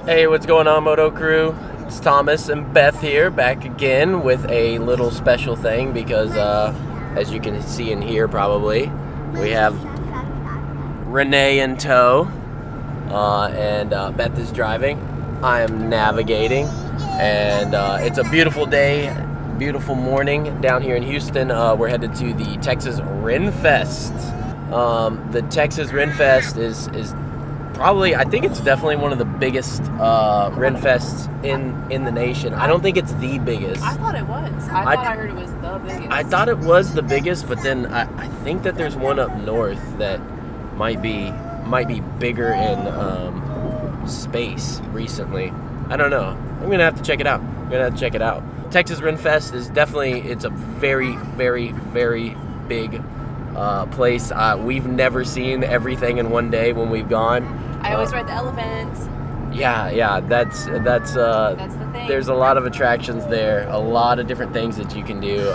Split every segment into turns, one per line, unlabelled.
Hey, what's going on, Moto Crew? It's Thomas and Beth here, back again with a little special thing because, as you can see and hear probably, we have Renee in tow, and Beth is driving. I am navigating, and it's a beautiful day, beautiful morning down here in Houston. We're headed to the Texas RenFest. The Texas RenFest is probably, I think it's definitely one of the biggest RenFests in the nation. I don't think it's the biggest.
I thought it was. I heard it was the biggest.
I thought it was the biggest, but then I think that there's one up north that might be bigger in space recently. I don't know. I'm gonna have to check it out. Texas RenFest is definitely, it's a very, very, very big place. We've never seen everything in one day when we've gone.
I always ride the elephants.
Yeah, that's
the thing.
There's a lot of attractions there, a lot of different things that you can do,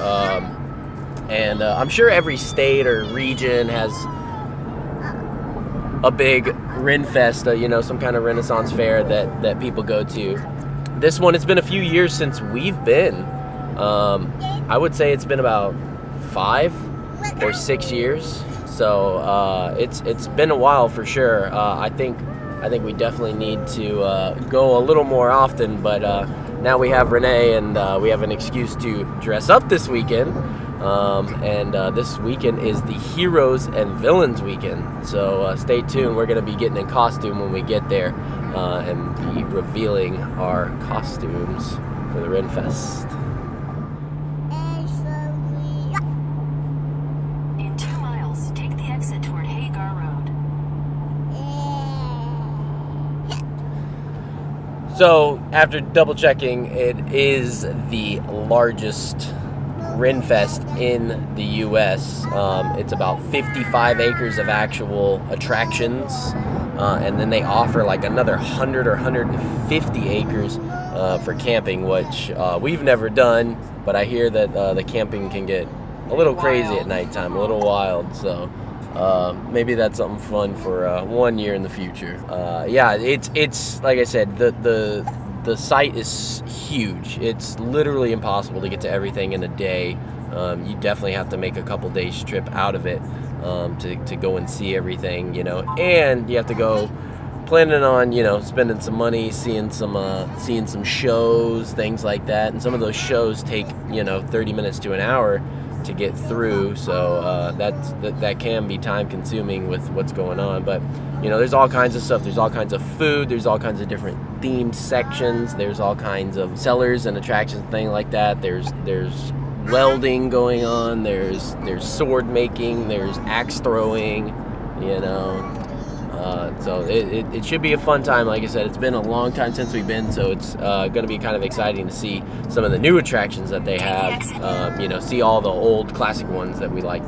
and I'm sure every state or region has a big RenFest, you know, some kind of Renaissance fair that people go to. This one, it's been a few years since we've been. I would say it's been about 5 or 6 years. So it's been a while for sure. I think we definitely need to go a little more often. But now we have Renee, and we have an excuse to dress up this weekend. This weekend is the Heroes and Villains weekend. So stay tuned. We're going to be getting in costume when we get there and be revealing our costumes for the RenFest. So, after double checking, it is the largest RenFest in the U.S. It's about 55 acres of actual attractions, and then they offer like another 100 or 150 acres for camping, which we've never done, but I hear that the camping can get a little crazy at nighttime, a little wild, so maybe that's something fun for 1 year in the future. Yeah, it's like I said, the site is huge. It's literally impossible to get to everything in a day. You definitely have to make a couple days trip out of it to go and see everything, you know. And you have to go planning on, you know, spending some money, seeing some shows, things like that. And some of those shows take, you know, 30 minutes to an hour to get through, so that can be time consuming with what's going on. But you know, there's all kinds of stuff. There's all kinds of food, there's all kinds of different themed sections, there's all kinds of sellers and attractions, things like that. There's welding going on, there's sword making, there's axe throwing, you know. So it should be a fun time. Like I said, it's been a long time since we've been, so it's going to be kind of exciting to see some of the new attractions that they have. You know, see all the old classic ones that we like.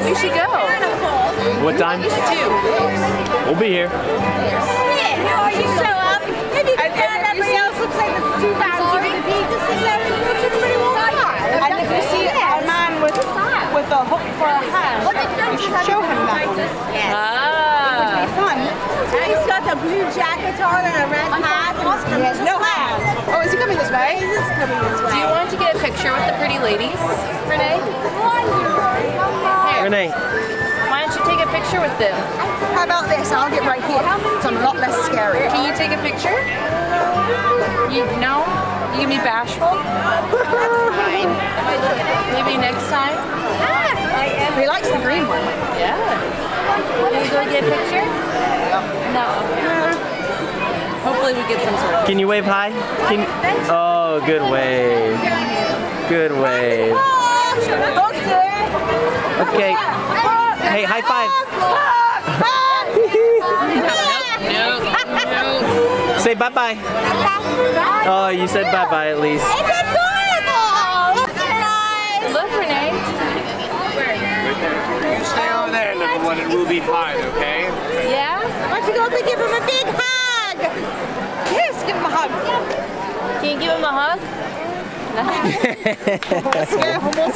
We should go.
What time?
2.
We'll be here.
Yeah, you show up. Maybe you can find everybody else looks like it's 2,000 to the beach. Just sit there and watch everybody walk by.
And if you see a man with a hook for a hand, you should show him that one.
Yes.
Ah.
It would be fun.
He's got a blue jacket on and a red hat. And he has no hat.
Oh, is he coming this way?
He is coming this way.
Do you want to get a picture with the pretty ladies, Renee? Here.
Renee,
Why don't you take a picture with them?
How about this? I'll get right here. So I'm a lot less scary.
Can you take a picture? No? You can be bashful? Fine. Maybe next time?
He likes the green one.
Yeah. Can we go get a picture? No. Hopefully we get some sort of...
can you wave hi? Oh, good wave. Good wave. Okay. Hey, high five. Say bye-bye. Oh, you said bye-bye at least.
It's adorable! Look at
Look, Renee.
You stay over there, little one, and we'll be fine, okay?
Yeah?
Why don't you go up and give him a big hug?
Yes, give him a hug.
Can you give him a hug?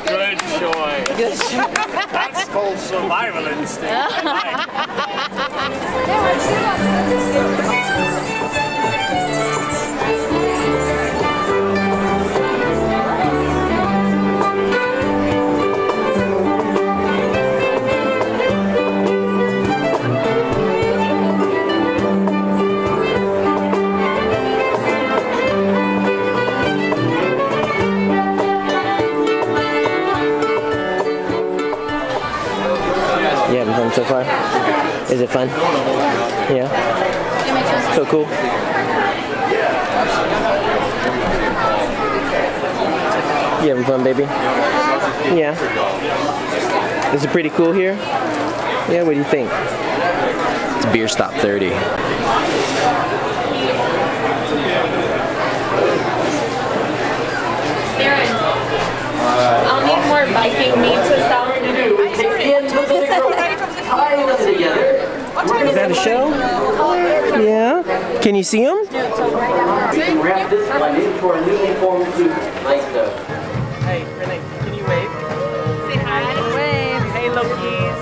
Good choice. That's called survival instinct.
You having fun so far? Is it fun? Yeah? So cool. You having fun, baby? Yeah. Is it pretty cool here? Yeah, what do you think? It's Beer Stop 30.
I'll need more Viking meat to sell.
Is that a show? Yeah. Can you see them?
Wrap this one into our newly formed suit. Nice though.
Hey, Renee, can you wave?
Say hi. Wave.
Hey, Lokis.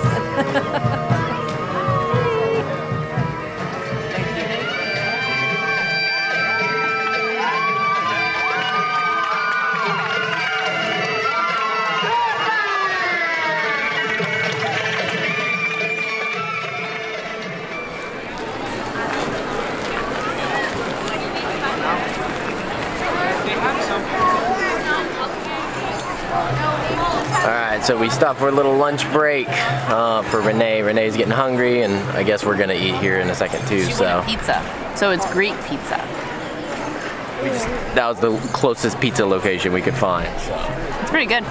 Alright, so we stopped for a little lunch break for Renee. Renee's getting hungry, and I guess we're gonna eat here in a second too.
She
So
wanted pizza. So it's Greek pizza.
that was the closest pizza location we could find. So.
It's pretty good.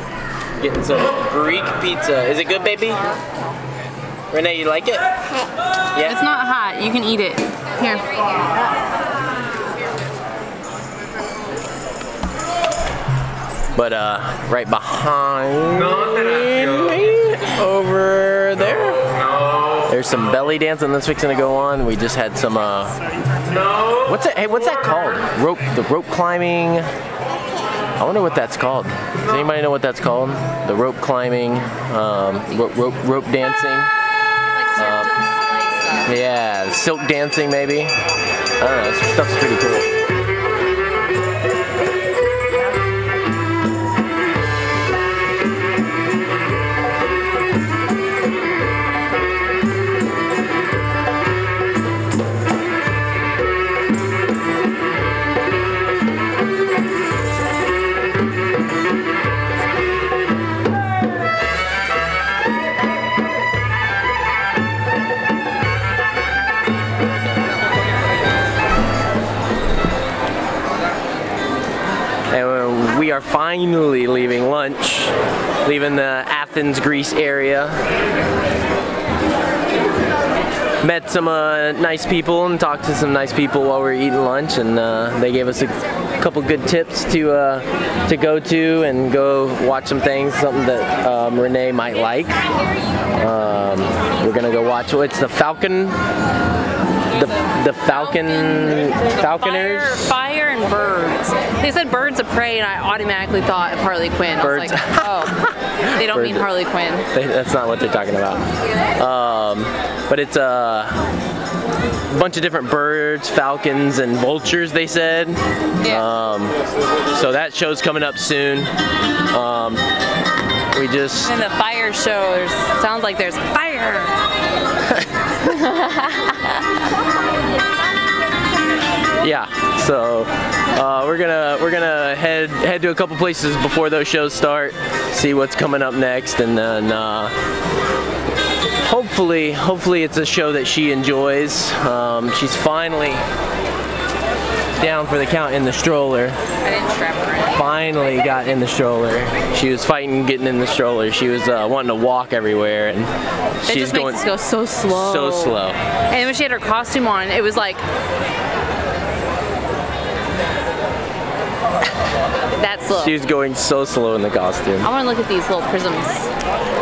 Getting some Greek pizza. Is it good, baby? Renee, you like it? Yeah.
It's not hot. You can eat it. Here.
But right behind me, over there, there's some belly dancing that's fixing to go on. We just had some what's that? Hey, what's that called? The rope climbing. I wonder what that's called. Does anybody know what that's called? The rope climbing, rope dancing. Yeah, silk dancing maybe. I don't know. This stuff's pretty cool. We are finally leaving lunch, leaving the Athens, Greece area. Met some nice people and talked to some nice people while we were eating lunch, and they gave us a couple good tips to go to and go watch some things, something that Renee might like. We're gonna go watch. It's the Falcon. The Falconers?
Fire and birds. They said birds of prey, and I automatically thought of Harley Quinn.
Birds.
I was like, oh, they don't mean Harley Quinn.
That's not what they're talking about. But it's a bunch of different birds, falcons, and vultures, they said.
Yeah.
So that show's coming up soon. We just...
And the fire show, sounds like there's fire.
Yeah, so we're gonna head to a couple places before those shows start, see what's coming up next, and then hopefully it's a show that she enjoys. She's finally down for the count in the stroller.
I didn't strap her in.
finally got in the stroller. She was fighting getting in the stroller. She was wanting to walk everywhere, and she's going.
It just makes us go so slow.
So slow.
And when she had her costume on, it was like that slow.
She was going so slow in the costume.
I want to look at these little prisms.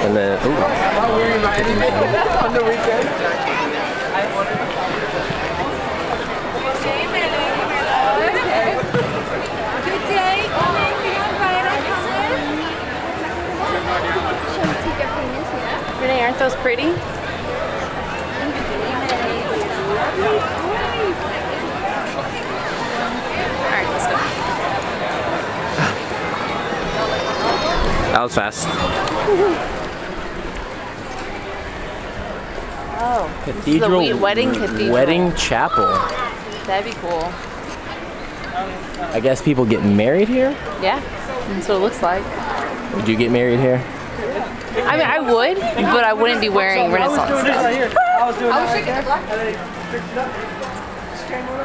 And then, ooh.
On the weekend.
Renee, aren't those pretty? Alright, let's go.
That was fast.
Oh,
Cathedral
this is a wedding cathedral.
Wedding chapel.
That'd be cool.
I guess people get married here?
Yeah, that's what it looks like.
Would you get married here?
I mean, I would, but I wouldn't be wearing Renaissance stuff.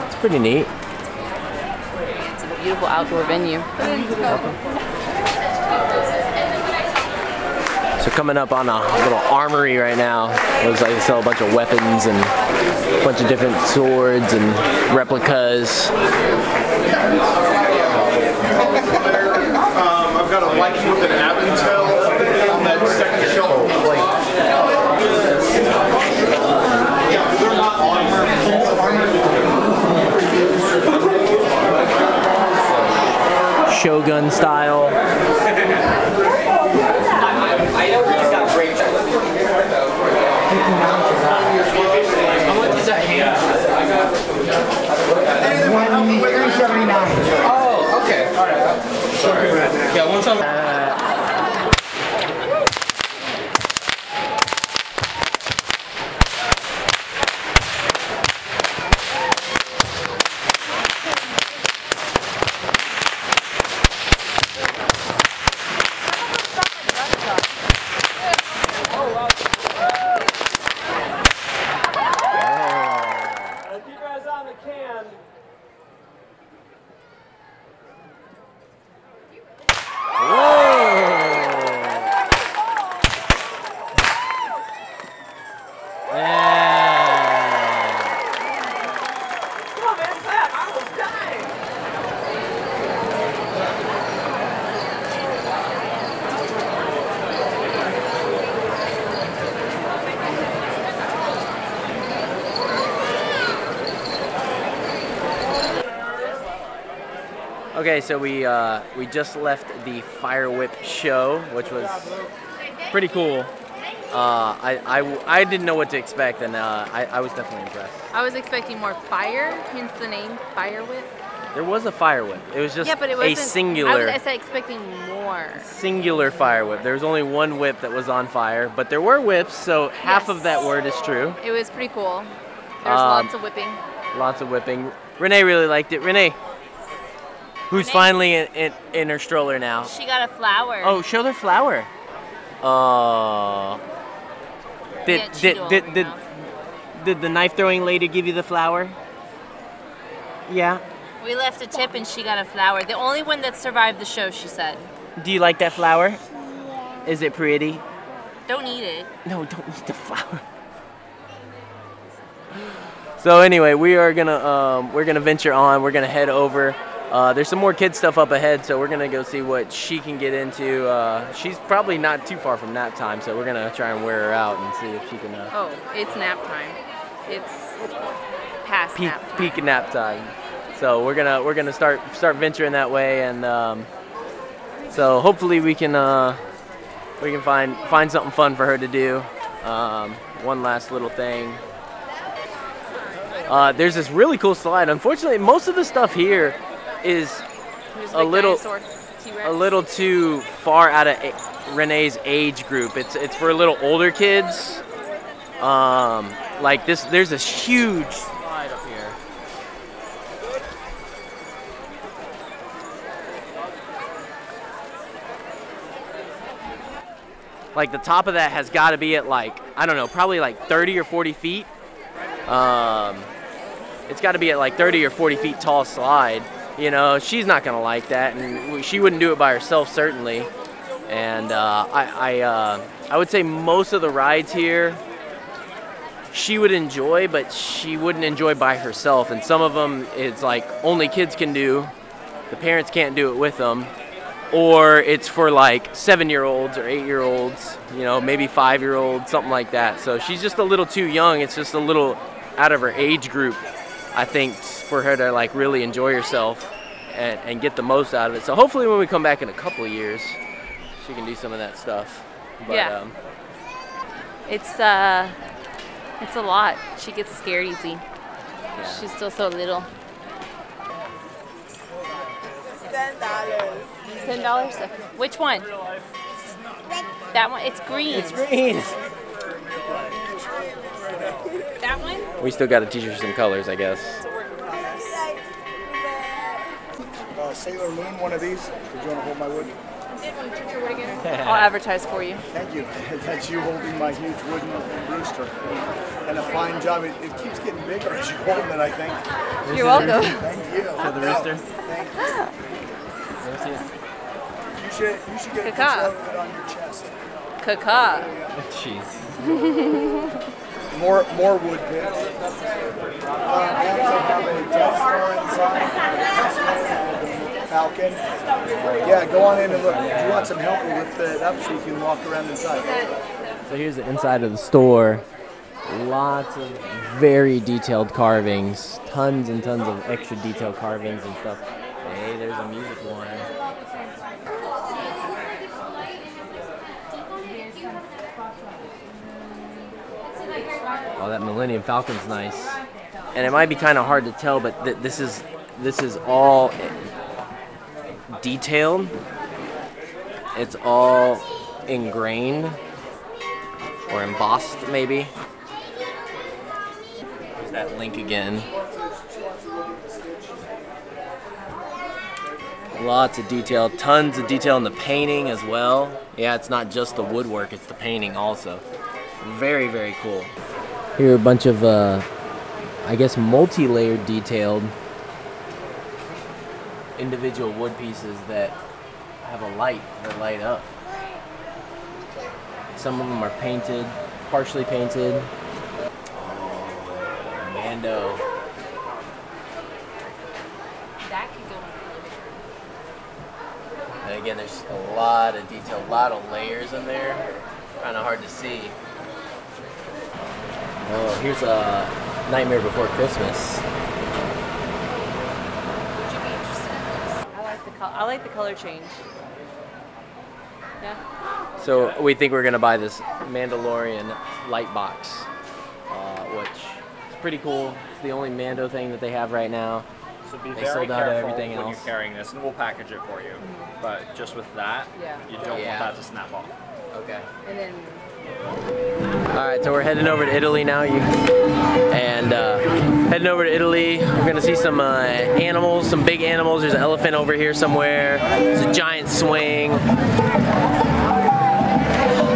It's pretty neat.
It's a beautiful outdoor venue.
So coming up on a little armory right now. It looks like they sell a bunch of weapons and a bunch of different swords and replicas.
I've got a Viking with an Aventail on that second shelf. They're not armor.
Shogun style.
I know he's got great choice.
How much is that hand? Oh, okay. All right. Sorry. Yeah, once I'm.
Okay, so we just left the Fire Whip show, which was pretty cool. I didn't know what to expect, and I was definitely impressed.
I was expecting more fire, hence the name Fire Whip.
There was a Fire Whip. It was just
Yeah, but it
a
wasn't.
singular.
I was expecting more.
Singular Fire Whip. There was only one whip that was on fire, but there were whips, so half of that word is true.
It was pretty cool. There was lots of whipping.
Lots of whipping. Renee really liked it. Renee, who's
Renee?
finally in her stroller now.
She got a flower.
Oh, show their flower. Did the knife throwing lady give you the flower? Yeah.
We left a tip and she got a flower. The only one that survived the show, she said.
Do you like that flower? Yeah. Is it pretty?
Don't eat it.
No, don't eat the flower. So anyway, we're gonna venture on. We're gonna head over. There's some more kid stuff up ahead, so we're gonna go see what she can get into. She's probably not too far from nap time, so we're gonna try and wear her out and see if she can.
Oh, it's nap time. It's past nap time.
Peak nap time. So we're gonna start venturing that way, and so hopefully we can find something fun for her to do. One last little thing. There's this really cool slide. Unfortunately, most of the stuff here is a little too far out of Renee's age group. It's for a little older kids. Like this, there's this huge slide up here. Like the top of that has got to be at like, I don't know, probably like 30 or 40 feet. It's got to be at like 30 or 40 feet tall slide. You know, she's not gonna like that, and she wouldn't do it by herself, certainly. And I would say most of the rides here she would enjoy, but she wouldn't enjoy by herself. And some of them it's like only kids can do, the parents can't do it with them, or it's for like 7-year-olds or 8-year-olds, you know, maybe 5-year-olds, something like that. So she's just a little too young. It's just a little out of her age group, I think, for her to like really enjoy herself and get the most out of it. So hopefully when we come back in a couple of years, she can do some of that stuff. But,
yeah. It's a lot. She gets scared easy. Yeah. She's still so little.
$10.
$10? Which one? That one? It's green.
It's green.
That one?
We still got to teach her some colors, I guess.
Sailor Moon, one of these. Did you want to hold my wood?
I'll advertise for you.
Thank you. That's you holding my huge wooden rooster. And a fine job. It keeps getting bigger as you're holding it, I think.
You're welcome.
Thank you.
For the rooster?
Thank you. You should get a picture of it on your chest.
Caca.
Jeez.
More wood bits. I also have a Death Star inside. Falcon. Yeah, go on in and look. If you want some help, we'll lift it up so you can walk around inside.
So here's the inside of the store. Lots of very detailed carvings. Tons and tons of extra detailed carvings and stuff. Hey, there's a music one. Oh, that Millennium Falcon's nice. And it might be kind of hard to tell, but this is all detailed. It's all ingrained or embossed, maybe. There's that link again. Lots of detail, tons of detail in the painting as well. Yeah, it's not just the woodwork, it's the painting also. Very, very cool. Here are a bunch of, I guess, multi-layered detailed individual wood pieces that have a light that light up. Some of them are painted, partially painted. Oh, Mando.
That could go in the living room.
And again, there's a lot of detail, a lot of layers in there. Kind of hard to see. Oh, here's a Nightmare Before Christmas.
I like the color change. Yeah.
So we think we're gonna buy this Mandalorian light box, which is pretty cool. It's the only Mando thing that they have right now.
So be
They
very
sold out of
careful
everything
when
else.
you're carrying this, and we'll package it for you. But just with that, you don't want that to snap off.
Okay.
And then.
All right, so we're heading over to Italy now. Heading over to Italy. We're gonna see some animals, some big animals. There's an elephant over here somewhere. There's a giant swing.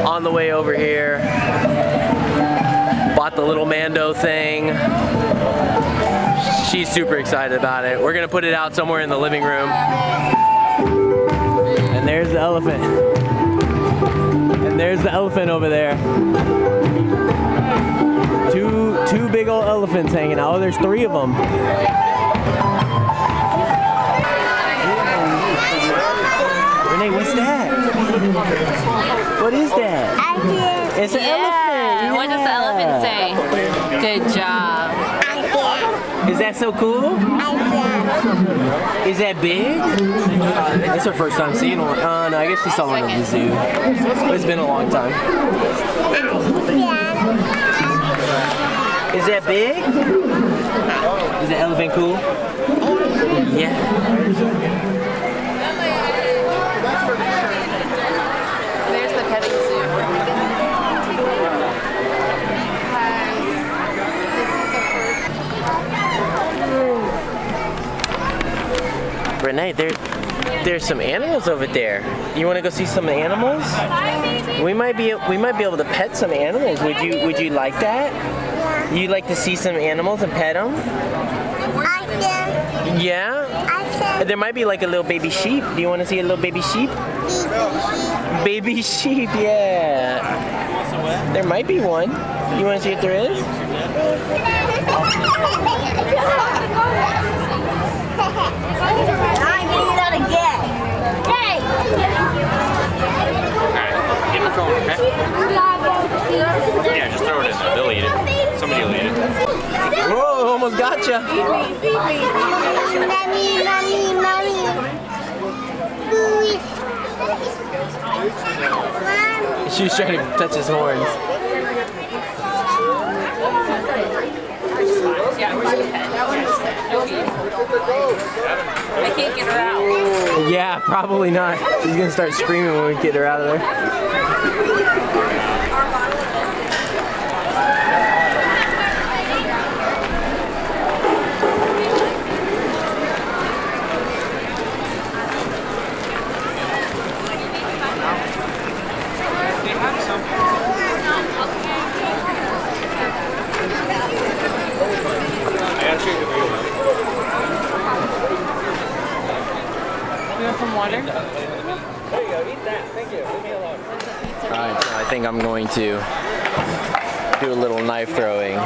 On the way over here, bought the little Mando thing. She's super excited about it. We're gonna put it out somewhere in the living room. And there's the elephant. And there's the elephant over there. Two big old elephants hanging out. Oh, there's 3 of them. Renee, what's that? What is that? It's an elephant. Yeah.
What does the elephant say? Good job.
Is that so cool? Is that big? That's her first time seeing one. No, I guess she saw one at the zoo. It's been a long time. Is that big? Is the elephant cool? Yeah.
There's the petting zoo.
Renee, there's some animals over there. You want to go see some animals? We might be able to pet some animals. Would you like that? You'd like to see some animals and pet them? Yeah? There might be like a little baby sheep. Do you want to see a little baby sheep? Baby sheep, yeah. There might be one. You want to see if there is?
Give him a cone, okay? Yeah, just throw it in there. They'll eat it. Somebody will eat it.
Whoa, almost gotcha. She's trying to touch his horns.
I can't get her out.
Yeah, probably not. She's gonna start screaming when we get her out of there.
You want some water?
There you go, eat that. Thank you. Leave me alone. Alright, so I think I'm going to do a little knife throwing.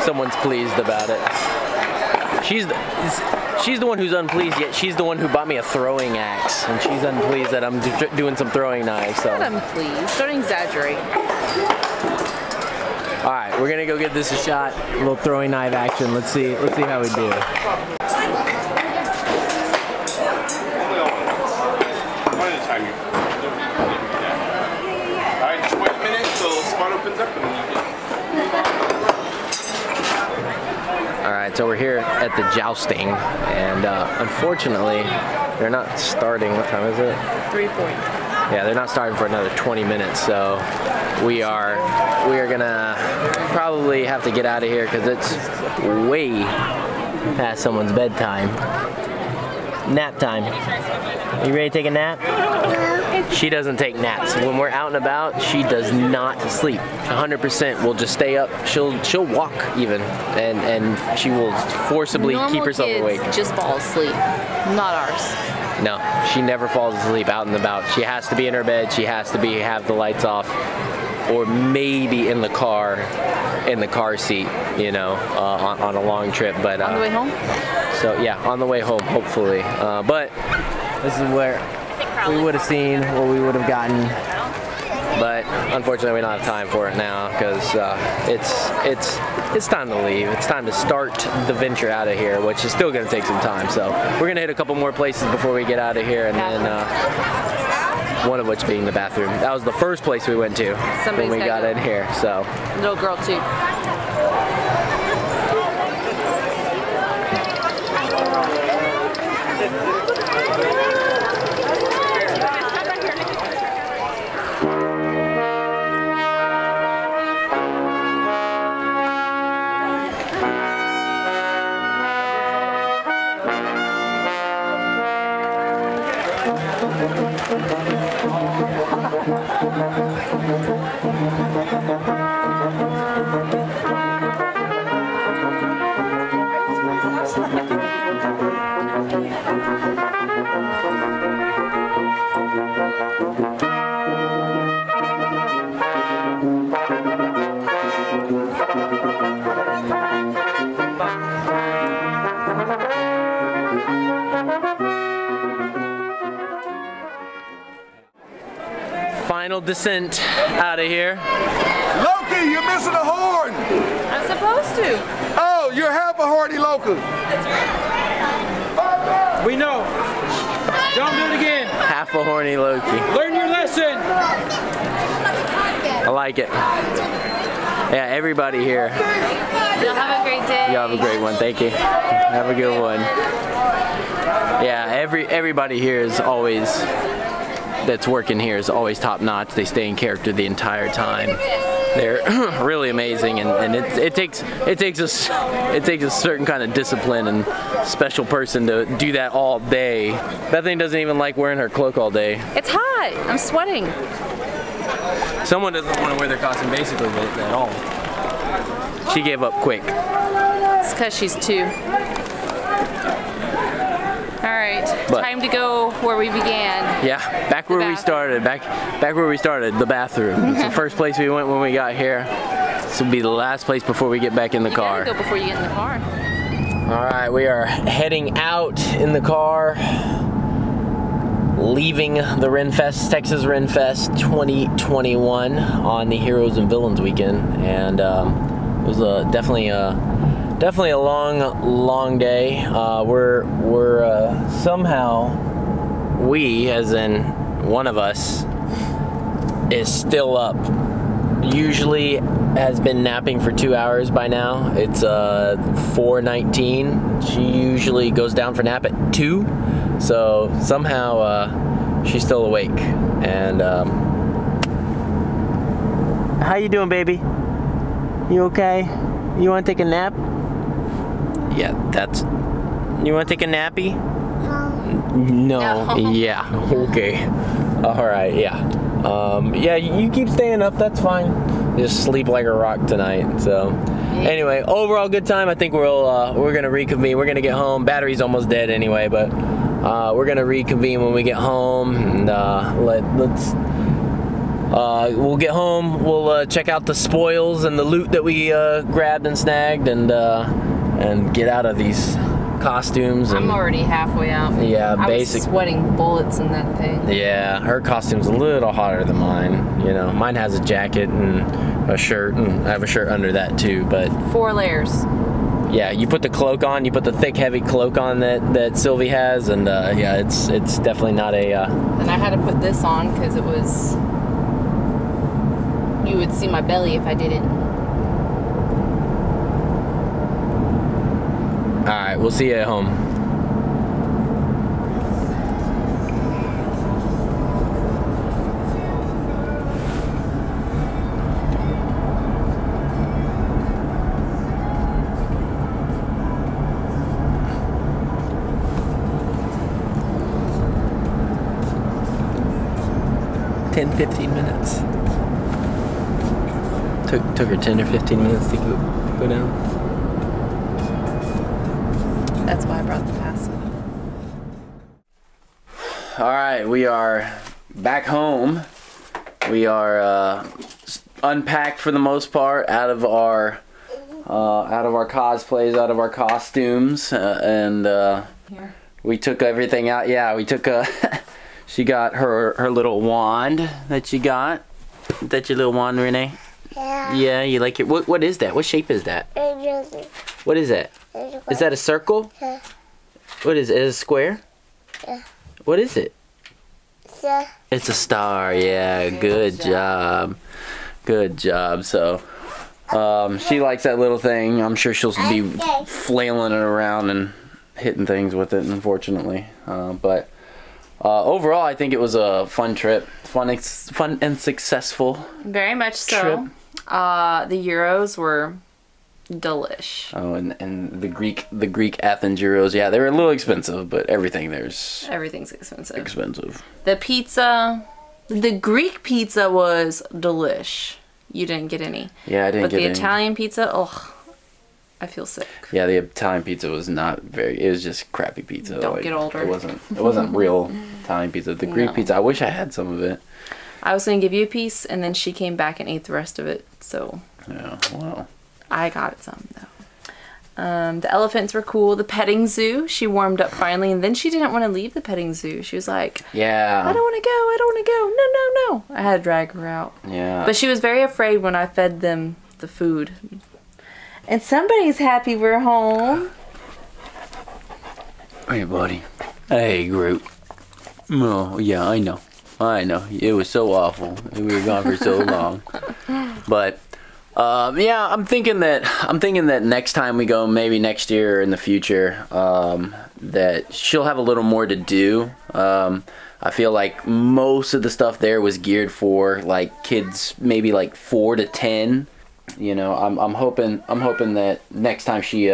Someone's pleased about it. She's the one who's unpleased, yet she's the one who bought me a throwing axe. And she's unpleased that I'm doing some throwing knives. So.
Not unpleased. Don't exaggerate.
Alright, we're gonna go give this a shot. A little throwing knife action. Let's see how we do.
Alright, just wait a minute till the spot opens up and you get.
Alright, so we're here at the jousting, and unfortunately, they're not starting. What time is it?
3:40.
Yeah, they're not starting for another 20 minutes, so we are gonna probably have to get out of here because it's way past someone's bedtime. Nap time. Are you ready to take a nap? She doesn't take naps. When we're out and about, she does not sleep. 100% will just stay up. She'll walk even, and she will forcibly keep herself awake.
Normal kids just fall asleep. Not ours.
No, she never falls asleep out and about. She has to be in her bed. She has to have the lights off, or maybe in the car seat, you know, on a long trip. But
on the way home.
So yeah, on the way home, hopefully. But this is where we would have seen what we would have gotten. But unfortunately, we don't have time for it now because it's time to leave. It's time to start the venture out of here, which is still going to take some time. So we're going to hit a couple more places before we get out of here, and then one of which being the bathroom. That was the first place we went to when we got in here. So
little girl too.
Final descent out of here.
Loki, you're missing a horn!
I'm supposed to.
Oh, you're half a horny Loki.
We know. Don't do it again.
Half a horny Loki.
Learn your lesson.
I like it. Yeah, everybody here.
You'll have a great day.
You have a great one. Thank you. Have a good one. Yeah, everybody here is always, that's working here is always top notch. They stay in character the entire time. They're really amazing, and it takes a certain kind of discipline and special person to do that all day. Bethany doesn't even like wearing her cloak all day.
It's hot. I'm sweating.
Someone doesn't want to wear their costume basically at all. She gave up quick.
It's because she's 2. Alright, time to go where we began.
Yeah, back where we started. Back where we started, the bathroom. It's the first place we went when we got here. This will be the last place before we get back in the car.
You gotta go before you get in the car.
Alright, we are heading out in the car, leaving the RenFest, Texas RenFest 2021 on the Heroes and Villains weekend, and it was definitely a long day. We're somehow, we, as in one of us, is still up. Usually has been napping for 2 hours by now. It's 4:19. She usually goes down for nap at 2, so somehow she's still awake. And how you doing, baby? You okay? You want to take a nap? Yeah, that's... You want to take a nappy? No. Yeah, okay. Alright, yeah. Yeah, you keep staying up, that's fine. Just sleep like a rock tonight, so... Anyway, overall good time. I think we're gonna reconvene. We're gonna get home. Battery's almost dead anyway, but we're gonna reconvene when we get home, and we'll get home. We'll check out the spoils and the loot that we grabbed and snagged, and get out of these costumes. And,
I'm already halfway out.
Yeah,
I was sweating bullets in that thing.
Yeah, her costume's a little hotter than mine. You know, mine has a jacket and a shirt, and I have a shirt under that too. But
4 layers.
Yeah, you put the cloak on. You put the thick, heavy cloak on that Sylvie has, and yeah, it's definitely not a.
And I had to put this on because it was. You would see my belly if I didn't.
Alright, we'll see you at home. $10, 15 minutes. Took her 10 or 15 minutes to go down.
That's why I brought the pass.
Alright, we are back home. We are unpacked for the most part, out of our cosplays, out of our costumes, and
Here.
we took everything out. Yeah, we took she got her little wand that she got. Is that your little wand, Renee?
Yeah.
Yeah, you like it? What is that? What shape is that? What is that? Is that a circle?
Yeah.
What is it? Is it a square?
Yeah.
What is it?
Yeah.
It's a star. Yeah, good job. Good job. So, she likes that little thing. I'm sure she'll be flailing it around and hitting things with it, unfortunately. But overall, I think it was a fun trip. Fun and successful.
Very much so.
Trip.
The Euros were delish.
Oh, and the Greek Athens Euros. Yeah, they were a little expensive, but everything's expensive.
The pizza, the Greek pizza was delish. You didn't get any.
Yeah, I didn't get any.
But the Italian pizza, ugh, I feel sick.
Yeah, the Italian pizza was not very. It was just crappy pizza.
Don't get older.
It wasn't real Italian pizza. The Greek pizza. I wish I had some of it.
I was gonna give you a piece, and then she came back and ate the rest of it. So.
Yeah. Wow.
I got some though. The elephants were cool. The petting zoo, she warmed up finally, and then she didn't want to leave the petting zoo. She was like,
yeah,
I don't want to go. I don't want to go. No, no, no. I had to drag her out.
Yeah.
But she was very afraid when I fed them the food. And somebody's happy we're home.
Hey, buddy. Hey, Groot. Oh, yeah, I know. It was so awful. We were gone for so long. But yeah, I'm thinking that next time we go, maybe next year or in the future, that she'll have a little more to do. I feel like most of the stuff there was geared for like kids, maybe like 4 to 10. You know, I'm hoping that next time she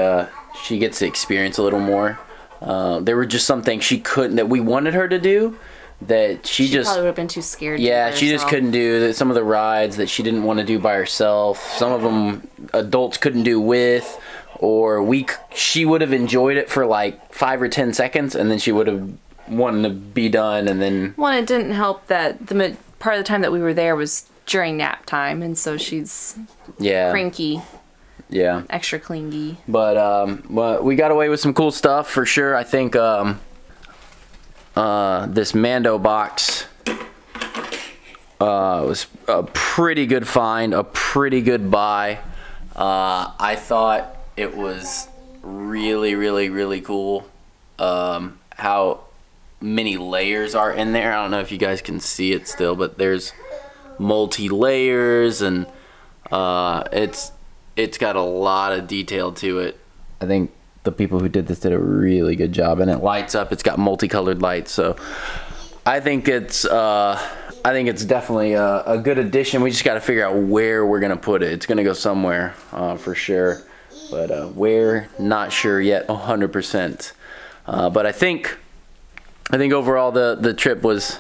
gets to experience a little more. There were just some things she couldn't, that we wanted her to do, that she just
probably would have been too scared.
Yeah, she just couldn't do. Some of the rides that she didn't want to do by herself. Some of them adults couldn't do with, or she would have enjoyed it for like 5 or 10 seconds, and then she would have wanted to be done, and then...
Well, it didn't help that the part of the time that we were there was during nap time, and so she's cranky.
Yeah.
Extra clingy.
But we got away with some cool stuff for sure. I think this Mando box was a pretty good find, a pretty good buy. I thought it was really, really, really cool how many layers are in there. I don't know if you guys can see it still, but there's multi-layers, and it's got a lot of detail to it. I think the people who did this did a really good job, and it lights up. It's got multicolored lights, so I think it's definitely a good addition. We just got to figure out where we're gonna put it. It's gonna go somewhere for sure, but where, not sure yet 100%. But I think overall the trip was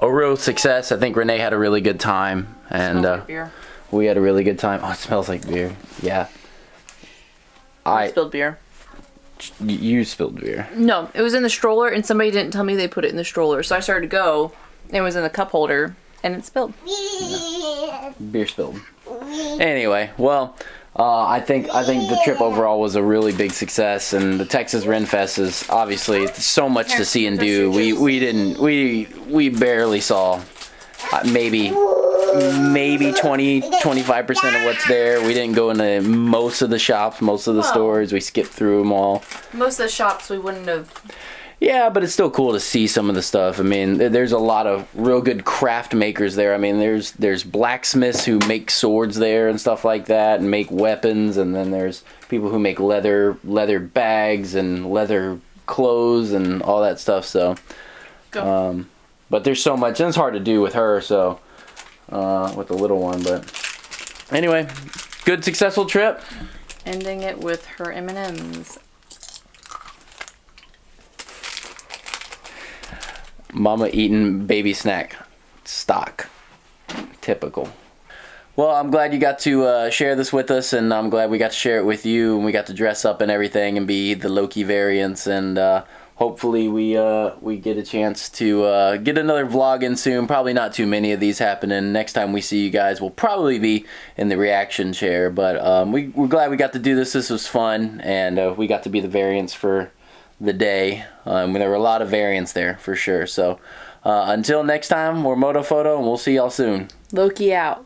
a real success. I think Renee had a really good time, and
like beer.
We had a really good time. Oh, it smells like beer. Yeah.
I spilled beer.
You spilled beer.
No, it was in the stroller, and somebody didn't tell me they put it in the stroller, so I started to go. It was in the cup holder, and it spilled.
Yeah. Beer spilled. Anyway, well, I think the trip overall was a really big success, and the Texas RenFest is obviously so much to see and do. We barely saw maybe 20-25% of what's there. We didn't go into most of the shops, most of the stores. We skipped through them all.
Most of the shops we wouldn't have.
Yeah, but it's still cool to see some of the stuff. I mean, there's a lot of real good craft makers there. I mean, there's blacksmiths who make swords there and stuff like that, and make weapons, and then there's people who make leather bags and leather clothes and all that stuff. So, but there's so much, and it's hard to do with her. So, with the little one, but anyway, good successful trip.
Ending it with her M&Ms.
Mama eating baby snack stock. Typical. Well, I'm glad you got to share this with us, and I'm glad we got to share it with you, and we got to dress up and everything and be the Loki variants, and hopefully we get a chance to get another vlog in soon. Probably not too many of these happening. Next time we see you guys, we'll probably be in the reaction chair, but we're glad we got to do this. This was fun, and we got to be the variants for the day. There were a lot of variants there for sure. So until next time, we're Moto Photo, and we'll see y'all soon.
Loki out.